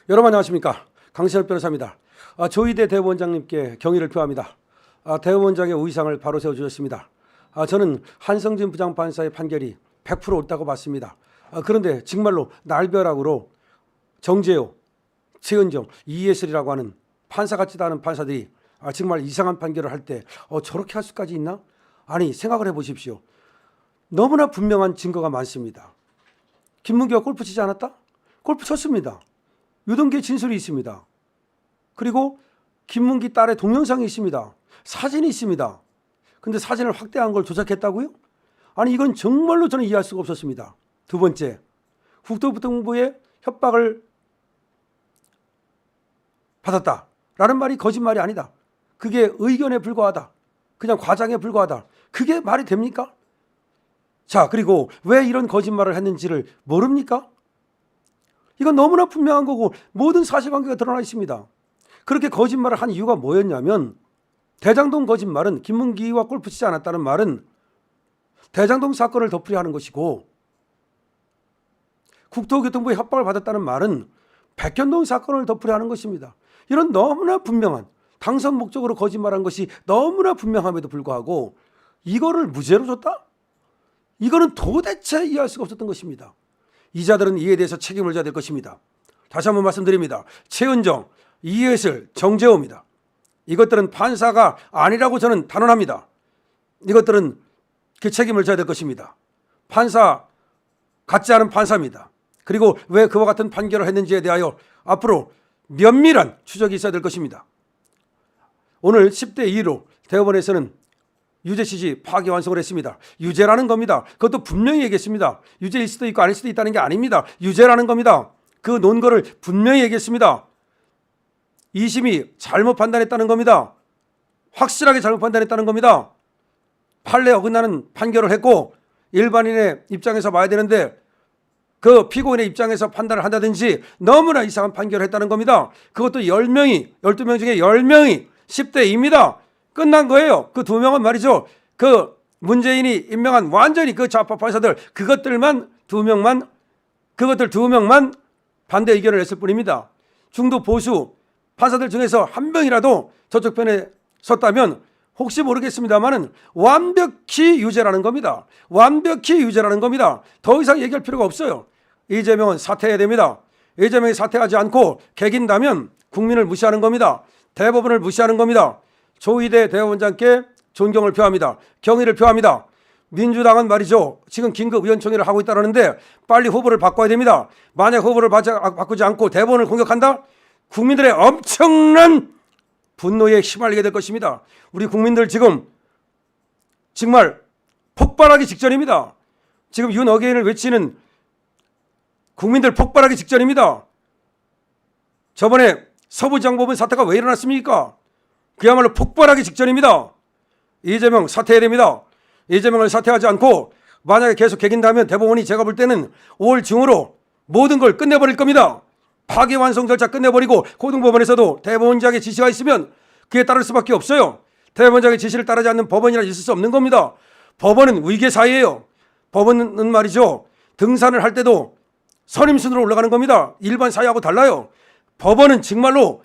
여러분 안녕하십니까, 강신엽 변호사입니다. 조희대 대법원장님께 경의를 표합니다. 대법원장의 의상을 바로 세워주셨습니다. 저는 한성진 부장판사의 판결이 100% 옳다고 봤습니다. 그런데 정말로 날벼락으로 정재호, 최은정, 이예슬이라고 하는 판사 같지도 않은 판사들이 정말 이상한 판결을 할 때 저렇게 할 수까지 있나? 아니, 생각을 해보십시오. 너무나 분명한 증거가 많습니다. 김문기가 골프 치지 않았다? 골프 쳤습니다. 유동규의 진술이 있습니다. 그리고 김문기 딸의 동영상이 있습니다. 사진이 있습니다. 근데 사진을 확대한 걸 조작했다고요? 아니, 이건 정말로 저는 이해할 수가 없었습니다. 두 번째, 국토부통부의 협박을 받았다라는 말이 거짓말이 아니다. 그게 의견에 불과하다. 그냥 과장에 불과하다. 그게 말이 됩니까? 자, 그리고 왜 이런 거짓말을 했는지를 모릅니까? 이건 너무나 분명한 거고 모든 사실관계가 드러나 있습니다. 그렇게 거짓말을 한 이유가 뭐였냐면, 대장동 거짓말은 김문기와 골프 치지 않았다는 말은 대장동 사건을 덮으려 하는 것이고, 국토교통부의 협박을 받았다는 말은 백현동 사건을 덮으려 하는 것입니다. 이런 너무나 분명한 당선 목적으로 거짓말한 것이 너무나 분명함에도 불구하고 이거를 무죄로 줬다? 이거는 도대체 이해할 수가 없었던 것입니다. 이자들은 이에 대해서 책임을 져야 될 것입니다. 다시 한번 말씀드립니다. 최은정, 이예슬, 정재호입니다. 이것들은 판사가 아니라고 저는 단언합니다. 이것들은 그 책임을 져야 될 것입니다. 판사 같지 않은 판사입니다. 그리고 왜 그와 같은 판결을 했는지에 대하여 앞으로 면밀한 추적이 있어야 될 것입니다. 오늘 10대 2로 대법원에서는 유죄 취지 파기환송을 했습니다. 유죄라는 겁니다. 그것도 분명히 얘기했습니다. 유죄일 수도 있고 아닐 수도 있다는 게 아닙니다. 유죄라는 겁니다. 그 논거를 분명히 얘기했습니다. 2심이 잘못 판단했다는 겁니다. 확실하게 잘못 판단했다는 겁니다. 판례에 어긋나는 판결을 했고 일반인의 입장에서 봐야 되는데 그 피고인의 입장에서 판단을 한다든지 너무나 이상한 판결을 했다는 겁니다. 그것도 10명이, 12명 중에 10명이 10대 2입니다. 끝난 거예요. 그 2명은 말이죠. 그 문재인이 임명한 완전히 그 좌파 판사들, 그것들 2명만 반대 의견을 냈을 뿐입니다. 중도 보수 판사들 중에서 한 명이라도 저쪽 편에 섰다면 혹시 모르겠습니다만은 완벽히 유죄라는 겁니다. 완벽히 유죄라는 겁니다. 더 이상 얘기할 필요가 없어요. 이재명은 사퇴해야 됩니다. 이재명이 사퇴하지 않고 개긴다면 국민을 무시하는 겁니다. 대법원을 무시하는 겁니다. 조희대 대법원장께 존경을 표합니다. 경의를 표합니다. 민주당은 말이죠, 지금 긴급 의원총회를 하고 있다는데 빨리 후보를 바꿔야 됩니다. 만약 후보를 바꾸지 않고 대법원을 공격한다? 국민들의 엄청난 분노에 휘말리게 될 것입니다. 우리 국민들 지금 정말 폭발하기 직전입니다. 지금 윤 어게인을 외치는 국민들 폭발하기 직전입니다. 저번에 서부장법원 사태가 왜 일어났습니까? 그야말로 폭발하기 직전입니다. 이재명 사퇴해야 됩니다. 이재명을 사퇴하지 않고 만약에 계속 개긴다면 대법원이 제가 볼 때는 5월 중으로 모든 걸 끝내버릴 겁니다. 파기환송 절차 끝내버리고 고등법원에서도 대법원장의 지시가 있으면 그에 따를 수밖에 없어요. 대법원장의 지시를 따르지 않는 법원이라 있을 수 없는 겁니다. 법원은 위계사회예요. 법원은 말이죠, 등산을 할 때도 선임순으로 올라가는 겁니다. 일반 사회하고 달라요. 법원은 정말로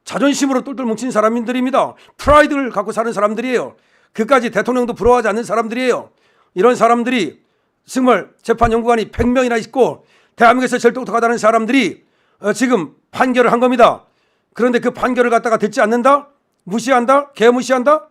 자존심으로 똘똘 뭉친 사람들입니다. 프라이드를 갖고 사는 사람들이에요. 그까지 대통령도 부러워하지 않는 사람들이에요. 이런 사람들이 정말 재판연구관이 100명이나 있고 대한민국에서 제일 똑똑하다는 사람들이 지금 판결을 한 겁니다. 그런데 그 판결을 갖다가 듣지 않는다? 무시한다? 개무시한다?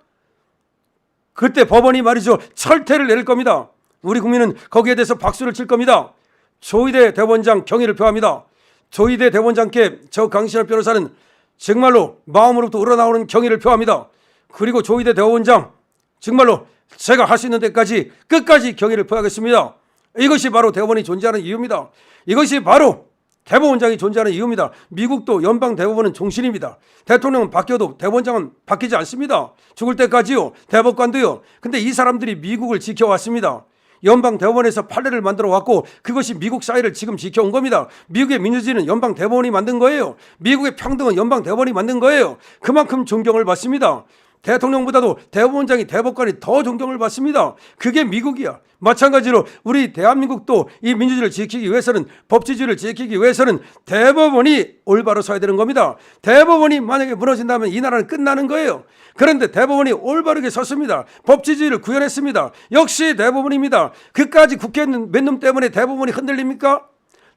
그때 법원이 말이죠, 철퇴를 내릴 겁니다. 우리 국민은 거기에 대해서 박수를 칠 겁니다. 조희대 대법원장 경의를 표합니다. 조희대 대법원장께 저 강신엽 변호사는 정말로 마음으로부터 우러나오는 경의를 표합니다. 그리고 조희대 대법원장 정말로 제가 할 수 있는 데까지 끝까지 경의를 표하겠습니다. 이것이 바로 대법원이 존재하는 이유입니다. 이것이 바로 대법원장이 존재하는 이유입니다. 미국도 연방 대법원은 종신입니다. 대통령은 바뀌어도 대법원장은 바뀌지 않습니다. 죽을 때까지요. 대법관도요. 근데 이 사람들이 미국을 지켜왔습니다. 연방 대법원에서 판례를 만들어 왔고 그것이 미국 사회를 지금 지켜온 겁니다. 미국의 민주주의는 연방 대법원이 만든 거예요. 미국의 평등은 연방 대법원이 만든 거예요. 그만큼 존경을 받습니다. 대통령보다도 대법원장이 대법관이 더 존경을 받습니다. 그게 미국이야. 마찬가지로 우리 대한민국도 이 민주주의를 지키기 위해서는, 법치주의를 지키기 위해서는 대법원이 올바로 서야 되는 겁니다. 대법원이 만약에 무너진다면 이 나라는 끝나는 거예요. 그런데 대법원이 올바르게 섰습니다. 법치주의를 구현했습니다. 역시 대법원입니다. 그까지 국회의원 몇 놈 때문에 대법원이 흔들립니까?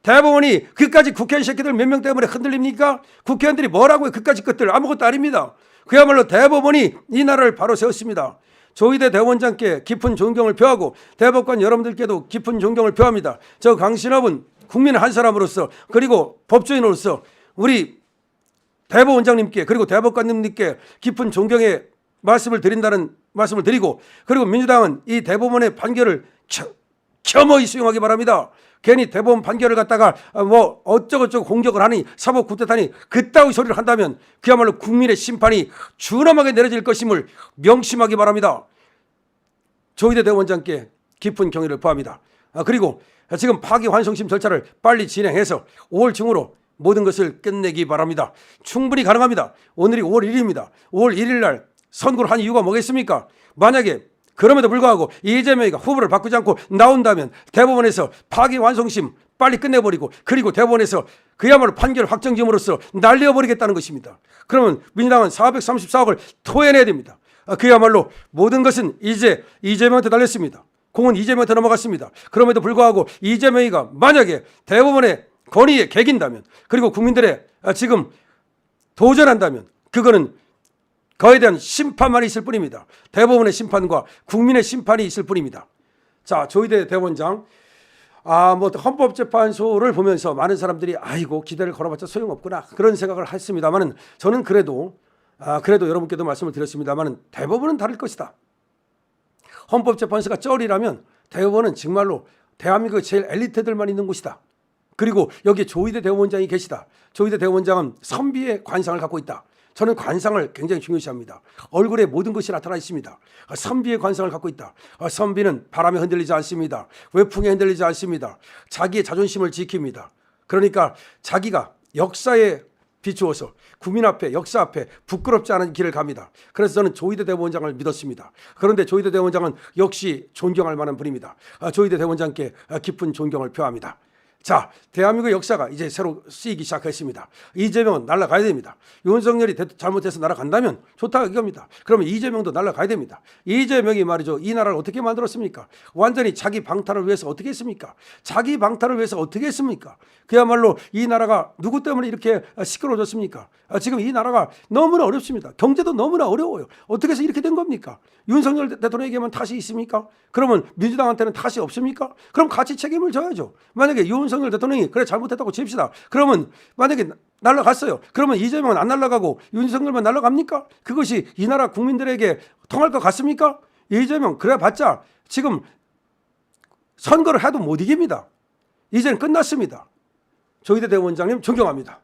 대법원이 그까지 국회의원 새끼들 몇 명 때문에 흔들립니까? 국회의원들이 뭐라고요? 그까지 것들 아무것도 아닙니다. 그야말로 대법원이 이 나라를 바로 세웠습니다. 조희대 대법원장께 깊은 존경을 표하고 대법관 여러분들께도 깊은 존경을 표합니다. 저 강신업은 국민 한 사람으로서, 그리고 법조인으로서 우리 대법원장님께 그리고 대법관님께 깊은 존경의 말씀을 드린다는 말씀을 드리고, 그리고 민주당은 이 대법원의 판결을 겸허히 수용하기 바랍니다. 괜히 대법원 판결을 갖다가 뭐 어쩌고저쩌고 공격을 하니 사법 구태타니 그따위 소리를 한다면 그야말로 국민의 심판이 준엄하게 내려질 것임을 명심하기 바랍니다. 조희대 대법원장께 깊은 경의를 표합니다. 그리고 지금 파기환송심 절차를 빨리 진행해서 5월 중으로 모든 것을 끝내기 바랍니다. 충분히 가능합니다. 오늘이 5월 1일입니다. 5월 1일 날 선거를 한 이유가 뭐겠습니까? 만약에 그럼에도 불구하고 이재명이가 후보를 바꾸지 않고 나온다면 대법원에서 파기환송심 빨리 끝내버리고, 그리고 대법원에서 그야말로 판결 확정지음으로써 날려버리겠다는 것입니다. 그러면 민주당은 434억을 토해내야 됩니다. 그야말로 모든 것은 이제 이재명한테 달렸습니다. 공은 이재명한테 넘어갔습니다. 그럼에도 불구하고 이재명이가 만약에 대법원의 권위에 개긴다면, 그리고 국민들의 지금 도전한다면, 그거는 그에 대한 심판만 있을 뿐입니다. 대법원의 심판과 국민의 심판이 있을 뿐입니다. 자, 조희대 대법원장, 뭐 헌법재판소를 보면서 많은 사람들이 아이고 기대를 걸어봤자 소용없구나 그런 생각을 했습니다만은, 저는 그래도 여러분께도 말씀을 드렸습니다만은 대법원은 다를 것이다. 헌법재판소가 쩔이라면 대법원은 정말로 대한민국의 제일 엘리트들만 있는 곳이다. 그리고 여기에 조희대 대법원장이 계시다. 조희대 대법원장은 선비의 관상을 갖고 있다. 저는 관상을 굉장히 중요시합니다. 얼굴에 모든 것이 나타나 있습니다. 선비의 관상을 갖고 있다. 선비는 바람에 흔들리지 않습니다. 외풍에 흔들리지 않습니다. 자기의 자존심을 지킵니다. 그러니까 자기가 역사에 비추어서 국민 앞에, 역사 앞에 부끄럽지 않은 길을 갑니다. 그래서 저는 조희대 대법원장을 믿었습니다. 그런데 조희대 대법원장은 역시 존경할 만한 분입니다. 조희대 대법원장께 깊은 존경을 표합니다. 자, 대한민국 역사가 이제 새로 쓰이기 시작했습니다. 이재명은 날아가야 됩니다. 윤석열이 잘못해서 날아간다면 좋다 이겁니다. 그러면 이재명도 날아가야 됩니다. 이재명이 말이죠, 이 나라를 어떻게 만들었습니까? 완전히 자기 방탄을 위해서 어떻게 했습니까? 자기 방탄을 위해서 어떻게 했습니까? 그야말로 이 나라가 누구 때문에 이렇게 시끄러워졌습니까? 지금 이 나라가 너무나 어렵습니다. 경제도 너무나 어려워요. 어떻게 해서 이렇게 된 겁니까? 윤석열 대통령에게만 탓이 있습니까? 그러면 민주당한테는 탓이 없습니까? 그럼 같이 책임을 져야죠. 만약에 윤석열 대통령이 그래 잘못했다고 칩시다. 그러면 만약에 날아갔어요. 그러면 이재명은 안 날아가고 윤석열만 날아갑니까? 그것이 이 나라 국민들에게 통할 것 같습니까? 이재명 그래 봤자 지금 선거를 해도 못 이깁니다. 이제는 끝났습니다. 조희대 대법원장님 존경합니다.